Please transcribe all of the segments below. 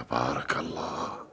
تبارك الله.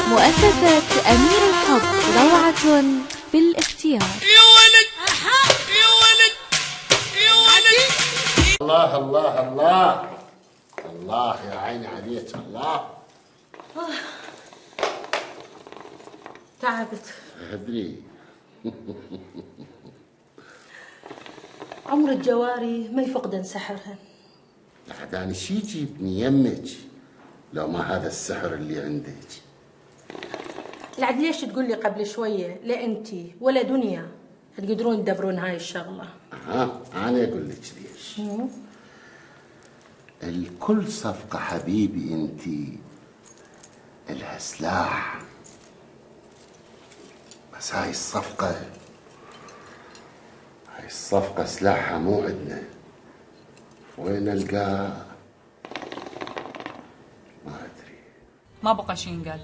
مؤسسة أمير الحب، روعة في الاختيار. يا ولد يا ولد يا ولد. الله الله الله الله، يا عيني عليك الله. تعبت. أدري. عمر الجواري ما يفقدن سحرهن. لحد أنا شي يجيبني يمك لو ما هذا السحر اللي عندك. العد ليش تقول لي قبل شويه لا انتي ولا دنيا تقدرون تدبرون هاي الشغله؟ أنا أقول لك ليش. الكل صفقة حبيبي انتي الها سلاح، بس هاي الصفقة سلاحها مو عندنا. وين القاه ما ادري. ما بقى شي ينقال.